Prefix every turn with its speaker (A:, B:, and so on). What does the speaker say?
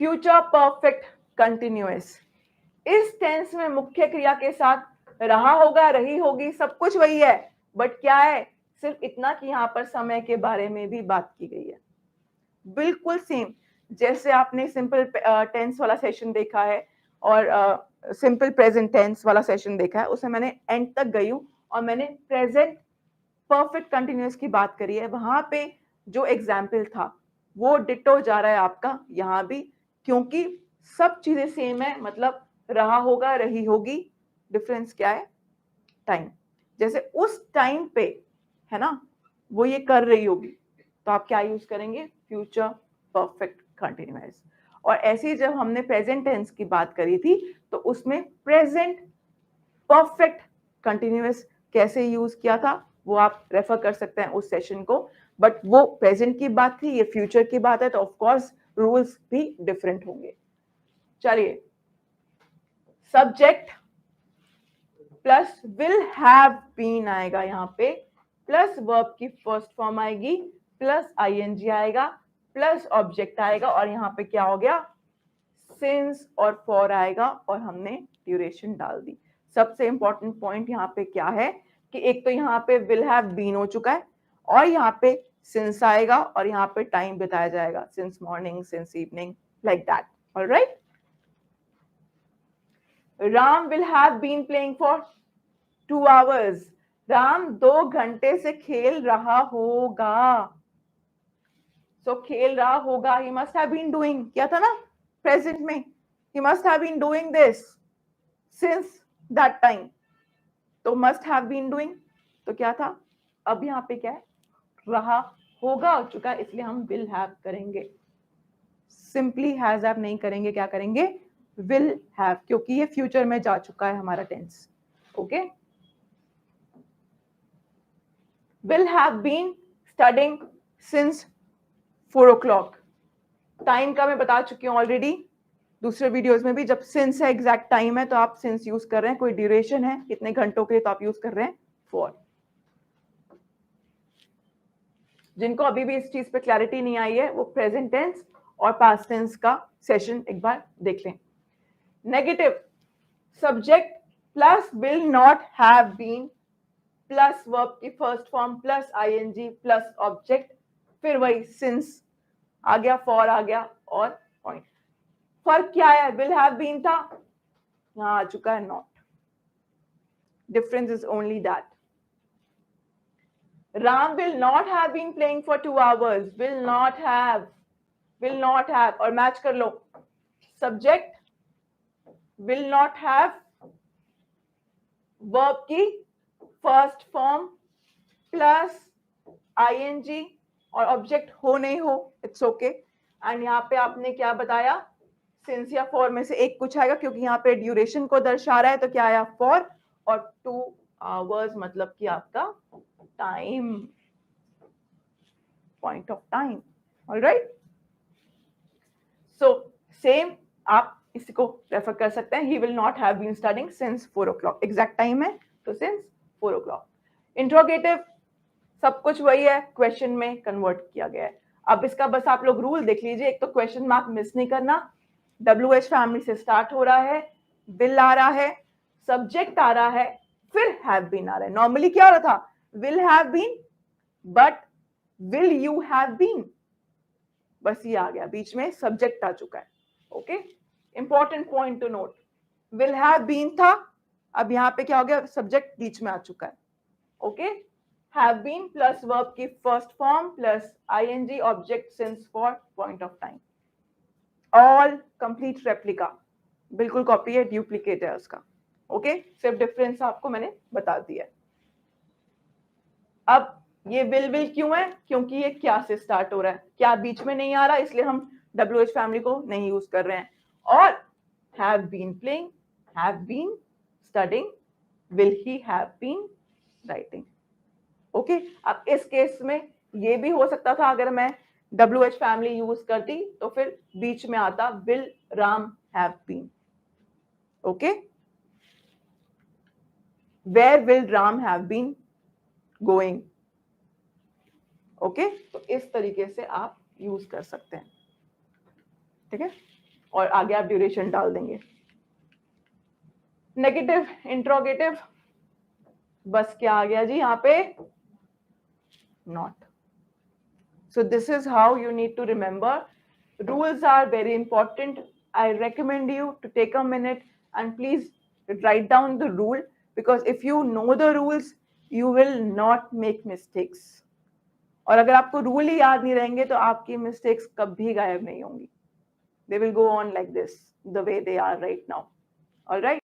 A: Future perfect continuous, इस tense में मुख्य क्रिया के साथ रहा होगा, रही होगी, सब कुछ वही है, बट क्या है, सिर्फ इतना कि यहां पर समय के बारे में भी बात की गई है। बिल्कुल सेम जैसे आपने सिंपल टेंस वाला सेशन देखा है और सिंपल प्रेजेंट टेंस वाला सेशन देखा है, उसमें मैंने एंड तक गई हूं और मैंने प्रेजेंट परफेक्ट कंटिन्यूअस की बात करी है। वहां पे जो एग्जाम्पल था वो डिटो जा रहा है आपका यहां भी, क्योंकि सब चीजें सेम है, मतलब रहा होगा, रही होगी, डिफरेंस क्या है, टाइम। जैसे उस टाइम पे है ना वो ये कर रही होगी, तो आप क्या यूज करेंगे, फ्यूचर परफेक्ट कंटिन्यूअस। और ऐसे ही जब हमने प्रेजेंट टेंस की बात करी थी तो उसमें प्रेजेंट परफेक्ट कंटिन्यूअस कैसे यूज किया था वो आप रेफर कर सकते हैं उस सेशन को, बट वो प्रेजेंट की बात थी, ये फ्यूचर की बात है, तो ऑफ कोर्स रूल्स भी डिफरेंट होंगे। चलिए, subject plus will have been आएगा यहां पे, प्लस वर्ब की फर्स्ट फॉर्म आएगी, प्लस आईएनजी आएगा, प्लस ऑब्जेक्ट आएगा, और यहां पे क्या हो गया, सिंस और फॉर आएगा, और हमने ड्यूरेशन डाल दी। सबसे इंपॉर्टेंट पॉइंट यहाँ पे क्या है कि एक तो यहाँ पे विल हैव बीन हो चुका है, और यहाँ पे सिंस आएगा, और यहाँ पे टाइम बताया जाएगा, since morning, since evening, like that. Alright, Ram will have been playing for 2 hours, Ram 2 घंटे से खेल रहा होगा। सो खेल रहा होगा, he must have been doing, क्या था ना प्रेजेंट में, he must have been doing this since that time, तो मस्ट हैव बीन डूइंग, तो क्या था, अब यहाँ पे क्या है, रहा होगा हो चुका है, इसलिए हम विल हैव करेंगे, सिंपली हैज हैव नहीं करेंगे, क्या करेंगे, विल हैव, क्योंकि ये फ्यूचर में जा चुका है हमारा tense. Okay, will have been studying since 4 o'clock, time का मैं बता चुकी हूँ ऑलरेडी दूसरे वीडियोस में भी, जब सिंस है एग्जैक्ट टाइम है तो आप सिंस यूज कर रहे हैं, कोई ड्यूरेशन है कितने घंटों के लिए तो आप यूज कर रहे हैं फॉर। जिनको अभी भी इस चीज पे क्लैरिटी नहीं आई है वो प्रेजेंट टेंस और पास्ट टेंस का सेशन एक बार देख लें। Negative, subject plus will not have been plus verb की first form plus ING plus object, फिर वही सिंस आ गया, फॉर आ गया, और पॉइंट। फर्क क्या है, विल हैव बीन था, यहां आ चुका है not, difference is only that. Ram will not have been playing for 2 hours, will not have, और मैच कर लो, subject will not have, verb की फर्स्ट फॉर्म प्लस आईएनजी, और ऑब्जेक्ट हो नहीं हो इट्स ओके, एंड यहाँ पे आपने क्या बताया, सिंस या फॉर में से एक कुछ आएगा, क्योंकि यहाँ पे ड्यूरेशन को दर्शा रहा है, तो क्या आया, फॉर, और 2 hours मतलब कि आपका time, point of time. Alright, so same आप इसको रेफर कर सकते हैं, he will not have been studying since 4 o'clock, exact time है तो सिंस 4 o'clock। इंट्रोगेटिव, सब कुछ वही है, क्वेश्चन में कन्वर्ट किया गया है। अब इसका बस आप लोग रूल देख लीजिए, एक तो क्वेश्चन मार्क मिस नहीं करना, WH फैमिली से स्टार्ट हो रहा है, विल आ रहा है, सब्जेक्ट आ रहा है, फिर हैव बीन आ रहा है। नॉर्मली क्या हो रहा था, will have been, but will you have been, बस ये आ गया, बीच में सब्जेक्ट आ चुका है। Okay, important point to note, will have been था, अब यहां पे क्या हो गया, सब्जेक्ट बीच में आ चुका है। Okay, have been plus verb की first form plus ing object since for point of time, all complete replica, बिल्कुल कॉपी है, डुप्लीकेट है उसका। ओके, सिर्फ डिफरेंस आपको मैंने बता दिया। अब ये विल क्यों है, क्योंकि ये क्या से स्टार्ट हो रहा है, क्या बीच में नहीं आ रहा, इसलिए हम WH फैमिली को नहीं यूज कर रहे हैं। और have been playing, have been studying, will he have been writing। Okay, अब इस केस में ये भी हो सकता था, अगर मैं WH फैमिली यूज करती तो फिर बीच में आता will Ram have been. Okay, where will Ram have been going. Okay, तो इस तरीके से आप यूज कर सकते हैं, ठीक है। और आगे आप ड्यूरेशन डाल देंगे। नेगेटिव इंट्रोगेटिव, बस क्या आ गया जी यहाँ पे, not. So this is how you need to remember. Rules are very important. I recommend you to take a minute and please write down the rule, because if you know the rules, you will not make mistakes. और अगर आपको rule ही याद नहीं रहेंगे तो आपकी mistakes कभी गायब नहीं होंगी. They will go on like this, the way they are right now. All right.